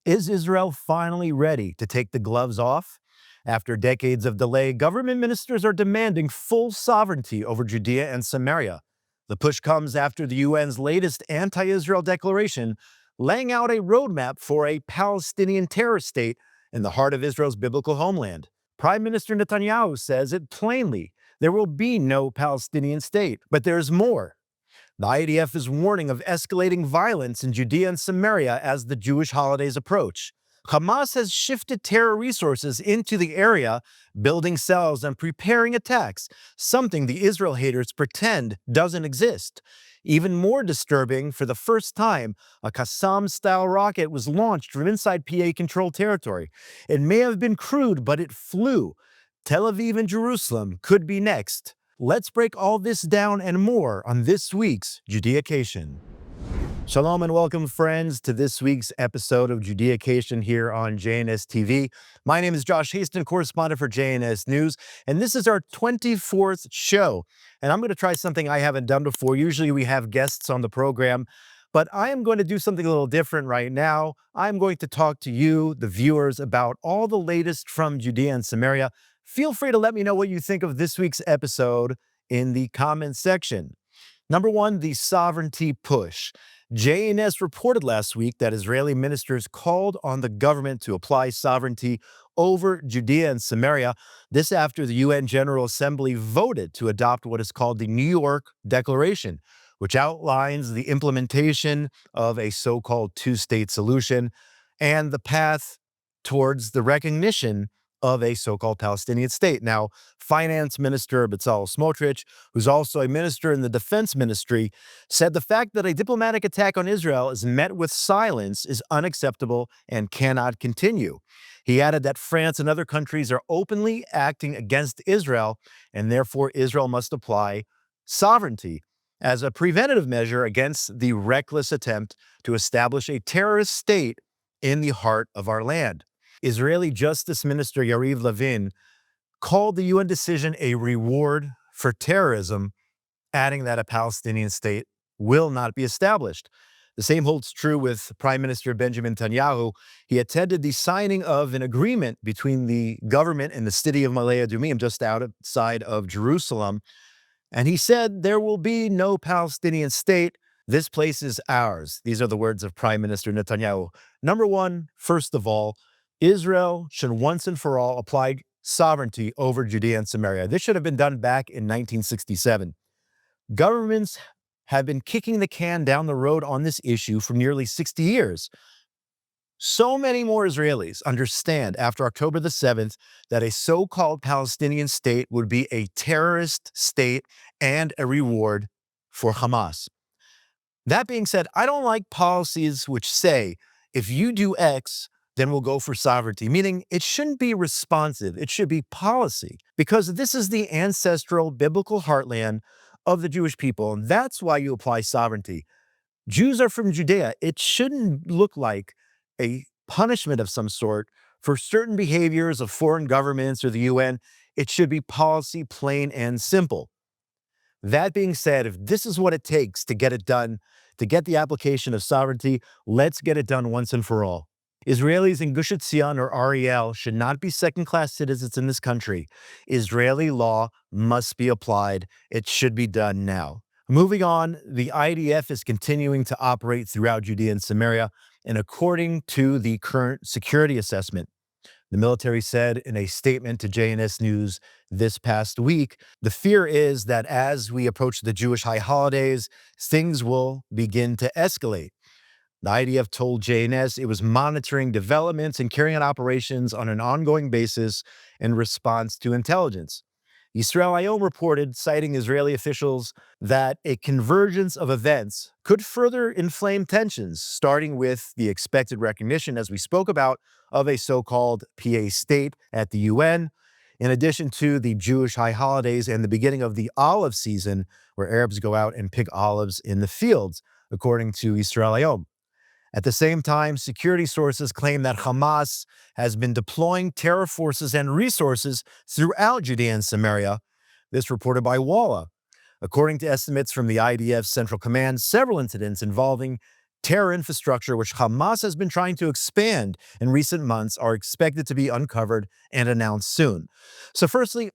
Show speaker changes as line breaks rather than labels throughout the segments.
Is Israel finally ready to take the gloves off? After decades of delay, government ministers are demanding full sovereignty over Judea and Samaria. The push comes after the UN's latest anti-Israel declaration, laying out a roadmap for a Palestinian terror state in the heart of Israel's biblical homeland. Prime Minister Netanyahu says it plainly: there will be no Palestinian state. But there's more. The IDF is warning of escalating violence in Judea and Samaria as the Jewish holidays approach. Hamas has shifted terror resources into the area, building cells and preparing attacks, something the Israel haters pretend doesn't exist. Even more disturbing, for the first time, a Qassam-style rocket was launched from inside PA-controlled territory. It may have been crude, but it flew. Tel Aviv and Jerusalem could be next. Let's break all this down and more on this week's Judeaction. Shalom and welcome, friends, to this week's episode of Judeaction here on JNS TV. My name is Josh Haston, correspondent for JNS News, and this is our 24th show. And I'm going to try something I haven't done before. Usually we have guests on the program, but I am going to do something a little different right now. I'm going to talk to you, the viewers, about all the latest from Judea and Samaria. Feel free to let me know what you think of this week's episode in the comments section. Number one, the sovereignty push. JNS reported last week that Israeli ministers called on the government to apply sovereignty over Judea and Samaria. This after the UN General Assembly voted to adopt what is called the New York Declaration, which outlines the implementation of a so-called two-state solution and the path towards the recognition of a so-called Palestinian state. Now, Finance Minister Bezalel Smotrich, who's also a minister in the Defense Ministry, said the fact that a diplomatic attack on Israel is met with silence is unacceptable and cannot continue. He added that France and other countries are openly acting against Israel, and therefore Israel must apply sovereignty as a preventative measure against the reckless attempt to establish a terrorist state in the heart of our land. Israeli Justice Minister Yariv Levin called the UN decision a reward for terrorism, adding that a Palestinian state will not be established. The same holds true with Prime Minister Benjamin Netanyahu. He attended the signing of an agreement between the government and the city of Ma'ale Adumim, just outside of Jerusalem, and he said there will be no Palestinian state. This place is ours. These are the words of Prime Minister Netanyahu. Number one, first of all, Israel should once and for all apply sovereignty over Judea and Samaria. This should have been done back in 1967. Governments have been kicking the can down the road on this issue for nearly 60 years. So many more Israelis understand after October the 7th that a so-called Palestinian state would be a terrorist state and a reward for Hamas. That being said, I don't like policies which say, if you do X, then we'll go for sovereignty, meaning it shouldn't be responsive, it should be policy, because this is the ancestral biblical heartland of the Jewish people, and that's why you apply sovereignty. Jews are from Judea. It shouldn't look like a punishment of some sort for certain behaviors of foreign governments or the UN. It should be policy, plain and simple. That being said, if this is what it takes to get it done, to get the application of sovereignty, let's get it done once and for all. Israelis in Gush Etzion or Ariel should not be second-class citizens in this country. Israeli law must be applied. It should be done now. Moving on, the IDF is continuing to operate throughout Judea and Samaria, and according to the current security assessment, the military said in a statement to JNS News this past week, the fear is that as we approach the Jewish high holidays, things will begin to escalate. The IDF told JNS it was monitoring developments and carrying out operations on an ongoing basis in response to intelligence. Israel Hayom reported, citing Israeli officials, that a convergence of events could further inflame tensions, starting with the expected recognition, as we spoke about, of a so-called PA state at the UN, in addition to the Jewish high holidays and the beginning of the olive season, where Arabs go out and pick olives in the fields, according to Israel Hayom. At the same time, security sources claim that Hamas has been deploying terror forces and resources throughout Judea and Samaria. This reported by Walla. According to estimates from the IDF Central Command, several incidents involving terror infrastructure, which Hamas has been trying to expand in recent months, are expected to be uncovered and announced soon. So firstly,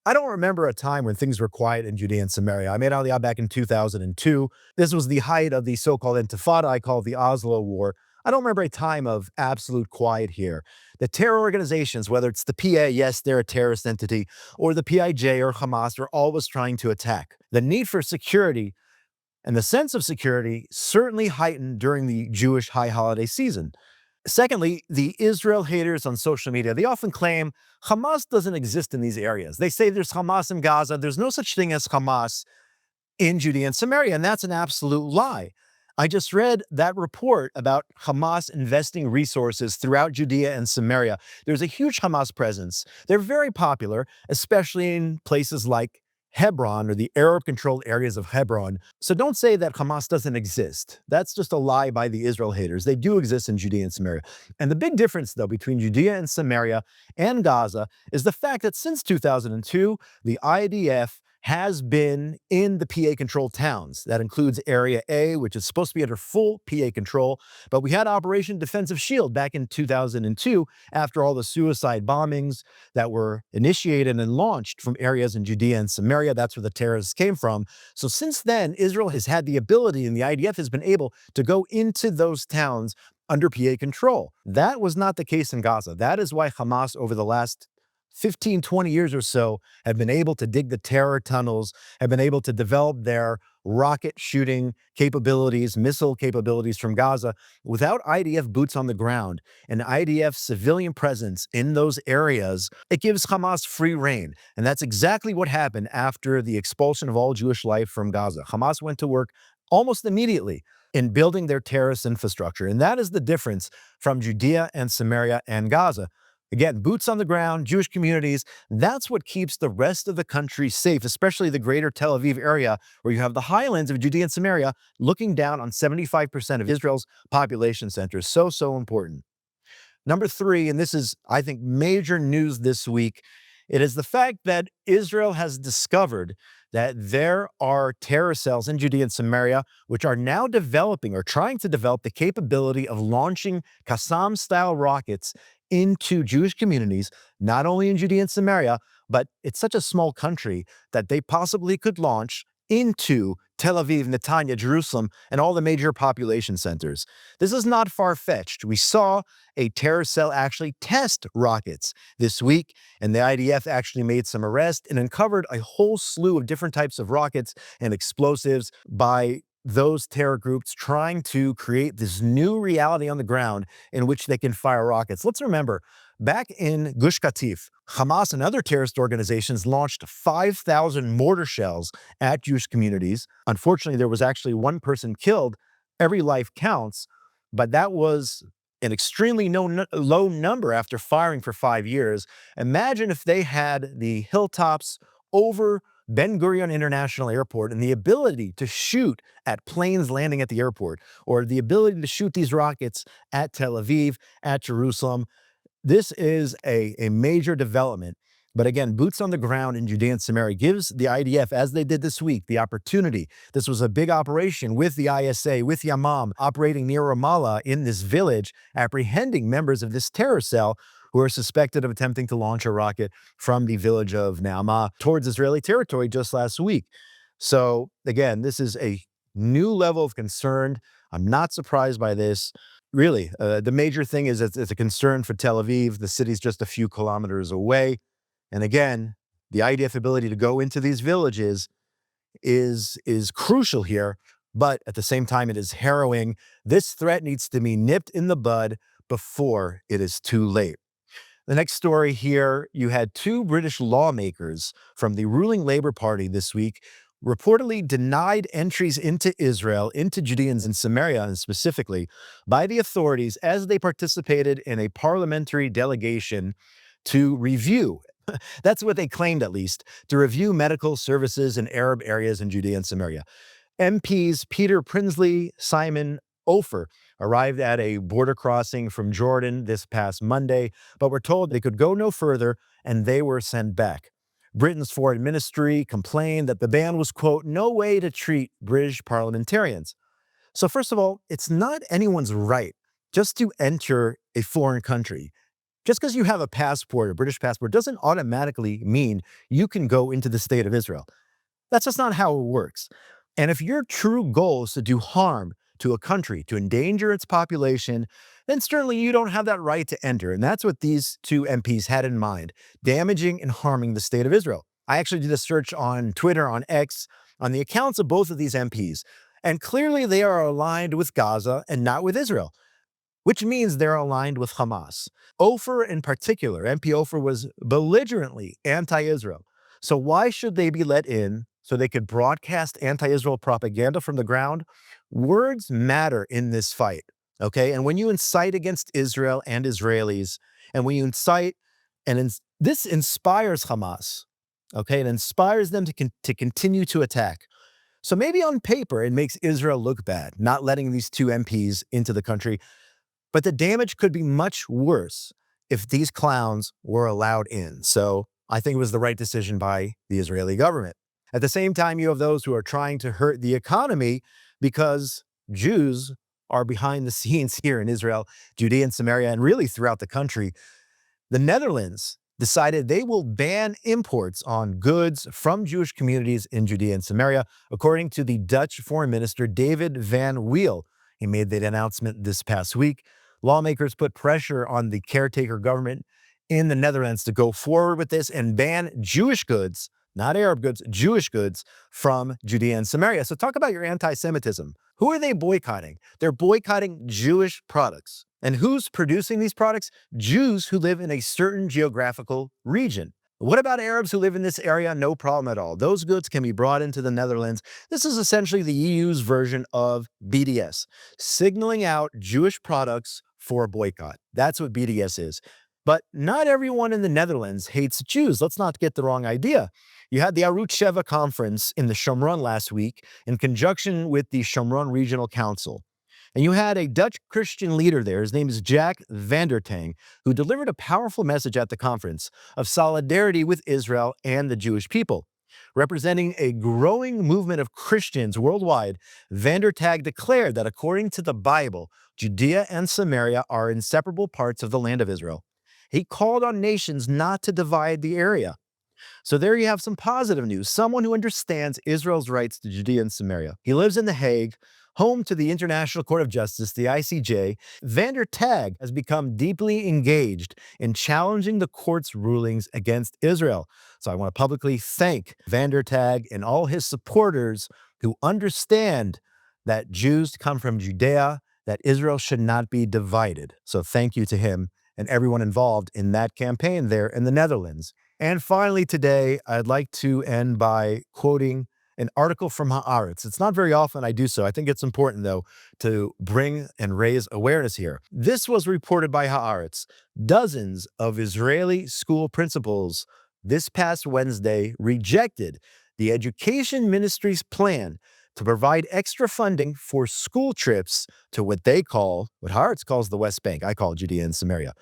I don't remember a time when things were quiet in Judea and Samaria. I made Aliyah back in 2002. This was the height of the so-called Intifada I call the Oslo War. I don't remember a time of absolute quiet here. The terror organizations, whether it's the PA, yes, they're a terrorist entity, or the PIJ or Hamas, are always trying to attack. The need for security and the sense of security certainly heightened during the Jewish high holiday season. Secondly, the Israel haters on social media, they often claim Hamas doesn't exist in these areas. They say there's Hamas in Gaza. There's no such thing as Hamas in Judea and Samaria, and that's an absolute lie. I just read that report about Hamas investing resources throughout Judea and Samaria. There's a huge Hamas presence. They're very popular, especially in places like Hebron or the Arab-controlled areas of Hebron. So don't say that Hamas doesn't exist. That's just a lie by the Israel haters. They do exist in Judea and Samaria. And the big difference, though, between Judea and Samaria and Gaza is the fact that since 2002, the IDF has been in the PA-controlled towns. That includes Area A, which is supposed to be under full PA control. But we had Operation Defensive Shield back in 2002 after all the suicide bombings that were initiated and launched from areas in Judea and Samaria. That's where the terrorists came from. So since then, Israel has had the ability, and the IDF has been able to go into those towns under PA control. That was not the case in Gaza. That is why Hamas, over the last 15, 20 years or so, have been able to dig the terror tunnels, have been able to develop their rocket shooting capabilities, missile capabilities from Gaza without IDF boots on the ground and IDF civilian presence in those areas. It gives Hamas free rein. And that's exactly what happened after the expulsion of all Jewish life from Gaza. Hamas went to work almost immediately in building their terrorist infrastructure. And that is the difference from Judea and Samaria and Gaza. Again, boots on the ground, Jewish communities, that's what keeps the rest of the country safe, especially the greater Tel Aviv area, where you have the highlands of Judea and Samaria looking down on 75% of Israel's population centers. So important. Number three, and this is, I think, major news this week, it is the fact that Israel has discovered that there are terror cells in Judea and Samaria which are now developing or trying to develop the capability of launching Qassam-style rockets into Jewish communities, not only in Judea and Samaria, but it's such a small country that they possibly could launch into Tel Aviv, Netanya, Jerusalem, and all the major population centers. This is not far-fetched. We saw a terror cell actually test rockets this week, and the IDF actually made some arrests and uncovered a whole slew of different types of rockets and explosives by those terror groups trying to create this new reality on the ground in which they can fire rockets. Let's remember, back in Gush Katif, Hamas and other terrorist organizations launched 5,000 mortar shells at Jewish communities. Unfortunately, there was actually one person killed. Every life counts, but that was an extremely low number after firing for 5 years. Imagine if they had the hilltops over Ben Gurion International Airport and the ability to shoot at planes landing at the airport, or the ability to shoot these rockets at Tel Aviv, at Jerusalem. This is a major development. But again, boots on the ground in Judea and Samaria gives the IDF, as they did this week, the opportunity. This was a big operation with the ISA, with Yamam, operating near Ramallah in this village, apprehending members of this terror cell who are suspected of attempting to launch a rocket from the village of Naamah towards Israeli territory just last week. So again, this is a new level of concern. I'm not surprised by this. Really, the major thing is it's a concern for Tel Aviv. The city's just a few kilometers away. And again, the IDF ability to go into these villages is crucial here, but at the same time, it is harrowing. This threat needs to be nipped in the bud before it is too late. The next story here, you had two British lawmakers from the ruling Labour Party this week reportedly denied entries into Israel, into Judea and Samaria and specifically, by the authorities as they participated in a parliamentary delegation to review, that's what they claimed at least, to review medical services in Arab areas in Judea and Samaria. MPs Peter Prinsley, Simon Ofer arrived at a border crossing from Jordan this past Monday, but were told they could go no further and they were sent back. Britain's foreign ministry complained that the ban was, quote, no way to treat British parliamentarians. So first of all, it's not anyone's right just to enter a foreign country. Just because you have a passport, a British passport, doesn't automatically mean you can go into the state of Israel. That's just not how it works. And if your true goal is to do harm to a country, to endanger its population, then certainly you don't have that right to enter. And that's what these two MPs had in mind, damaging and harming the state of Israel. I actually did a search on Twitter, on X, on the accounts of both of these MPs. And clearly they are aligned with Gaza and not with Israel, which means they're aligned with Hamas. Ofer in particular, MP Ofer, was belligerently anti-Israel. So why should they be let in so they could broadcast anti-Israel propaganda from the ground? Words matter in this fight, okay? And when you incite against Israel and Israelis, and when you incite, this inspires Hamas, okay? It inspires them to continue to attack. So maybe on paper, it makes Israel look bad, not letting these two MPs into the country. But the damage could be much worse if these clowns were allowed in. So I think it was the right decision by the Israeli government. At the same time, you have those who are trying to hurt the economy because Jews are behind the scenes here in Israel, Judea and Samaria, and really throughout the country. The Netherlands decided they will ban imports on goods from Jewish communities in Judea and Samaria, according to the Dutch Foreign Minister David van Wiel. He made that announcement this past week. Lawmakers put pressure on the caretaker government in the Netherlands to go forward with this and ban Jewish goods, not Arab goods, Jewish goods from Judea and Samaria. So talk about your anti-Semitism. Who are they boycotting? They're boycotting Jewish products. And who's producing these products? Jews who live in a certain geographical region. What about Arabs who live in this area? No problem at all. Those goods can be brought into the Netherlands. This is essentially the EU's version of BDS, signaling out Jewish products for a boycott. That's what BDS is. But not everyone in the Netherlands hates Jews. Let's not get the wrong idea. You had the Arut Sheva conference in the Shomron last week in conjunction with the Shomron Regional Council. And you had a Dutch Christian leader there, his name is Jack van der Tang, who delivered a powerful message at the conference of solidarity with Israel and the Jewish people. Representing a growing movement of Christians worldwide, van der Tang declared that according to the Bible, Judea and Samaria are inseparable parts of the land of Israel. He called on nations not to divide the area. So there you have some positive news. Someone who understands Israel's rights to Judea and Samaria. He lives in The Hague, home to the International Court of Justice, the ICJ. Van der Tag has become deeply engaged in challenging the court's rulings against Israel. So I want to publicly thank Van der Tag and all his supporters who understand that Jews come from Judea, that Israel should not be divided. So thank you to him and everyone involved in that campaign there in the Netherlands. And finally today, I'd like to end by quoting an article from Haaretz. It's not very often I do so. I think it's important, though, to bring and raise awareness here. This was reported by Haaretz. Dozens of Israeli school principals this past Wednesday rejected the education ministry's plan to provide extra funding for school trips to what Haaretz calls the West Bank. I call Judea and Samaria.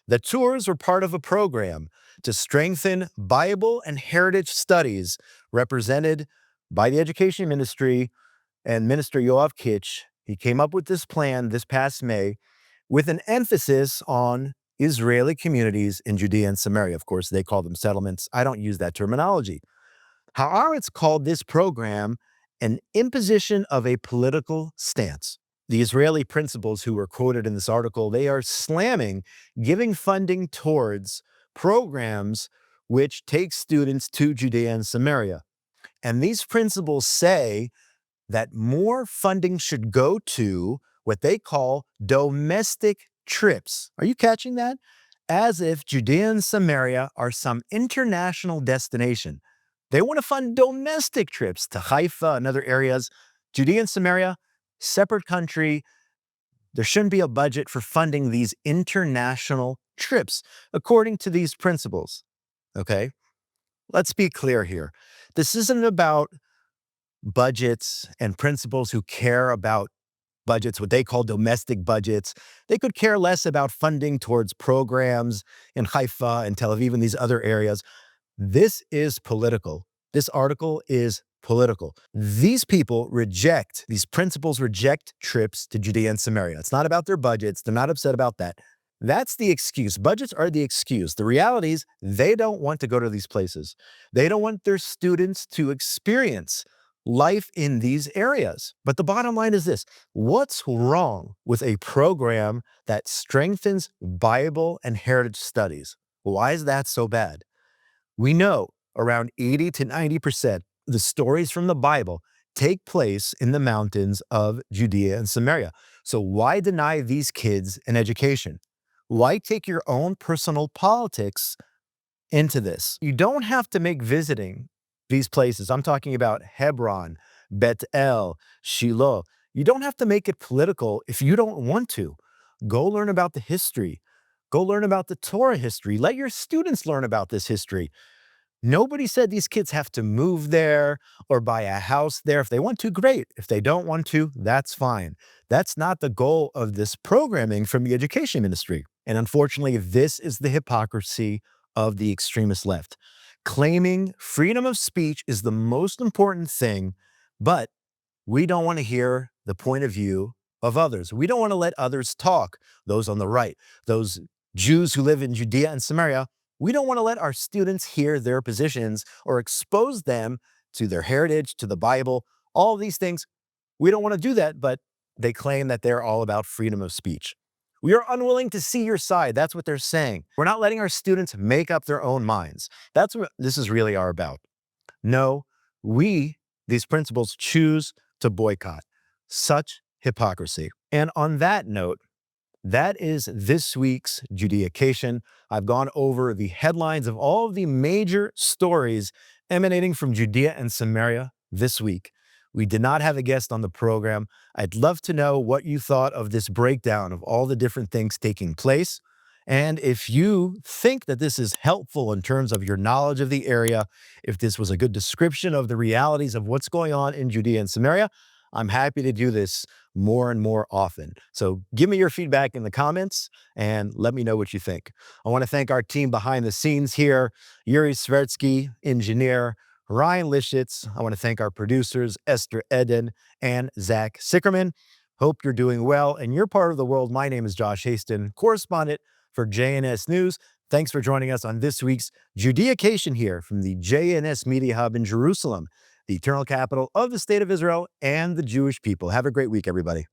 The tours were part of a program to strengthen Bible and heritage studies represented by the education ministry and Minister Yoav Kitch. He came up with this plan this past May with an emphasis on Israeli communities in Judea and Samaria. Of course, they call them settlements. I don't use that terminology. Haaretz called this program an imposition of a political stance. The Israeli principals who were quoted in this article, they are slamming giving funding towards programs which take students to Judea and Samaria. And these principals say that more funding should go to what they call domestic trips. Are you catching that? As if Judea and Samaria are some international destination. They want to fund domestic trips to Haifa and other areas. Judea and Samaria, separate country. There shouldn't be a budget for funding these international trips, according to these principles. Okay? Let's be clear here. This isn't about budgets and principals who care about budgets, what they call domestic budgets. They could care less about funding towards programs in Haifa and Tel Aviv and these other areas. This is political. This article is political. These principals reject trips to Judea and Samaria. It's not about their budgets. They're not upset about that. That's the excuse. Budgets are the excuse. The reality is they don't want to go to these places. They don't want their students to experience life in these areas. But the bottom line is this: what's wrong with a program that strengthens Bible and heritage studies? Why is that so bad? We know around 80 to 90% the stories from the Bible take place in the mountains of Judea and Samaria. So why deny these kids an education? Why take your own personal politics into this? You don't have to make visiting these places, I'm talking about Hebron, Bet El, Shiloh, you don't have to make it political if you don't want to. Go learn about the history. Go learn about the Torah history. Let your students learn about this history. Nobody said these kids have to move there or buy a house there. If they want to, great. If they don't want to, that's fine. That's not the goal of this programming from the education ministry. And unfortunately, this is the hypocrisy of the extremist left. Claiming freedom of speech is the most important thing, but we don't want to hear the point of view of others. We don't want to let others talk, those on the right, those Jews who live in Judea and Samaria. We don't want to let our students hear their positions or expose them to their heritage, to the Bible, all of these things. We don't want to do that, but they claim that they're all about freedom of speech. We are unwilling to see your side. That's what they're saying. We're not letting our students make up their own minds. That's what this is really are about. No, these principals, choose to boycott. Such hypocrisy. And on that note, that is this week's Judeaction. I've gone over the headlines of all of the major stories emanating from Judea and Samaria this week. We did not have a guest on the program. I'd love to know what you thought of this breakdown of all the different things taking place. And if you think that this is helpful in terms of your knowledge of the area, if this was a good description of the realities of what's going on in Judea and Samaria, I'm happy to do this more and more often. So give me your feedback in the comments and let me know what you think. I want to thank our team behind the scenes here, Yuri Svertsky, engineer, Ryan Lishitz. I want to thank our producers, Esther Eden and Zach Sickerman. Hope you're doing well and you're part of the world. My name is Josh Haston, correspondent for JNS News. Thanks for joining us on this week's Judeacation here from the JNS Media Hub in Jerusalem, the eternal capital of the state of Israel and the Jewish people. Have a great week, everybody.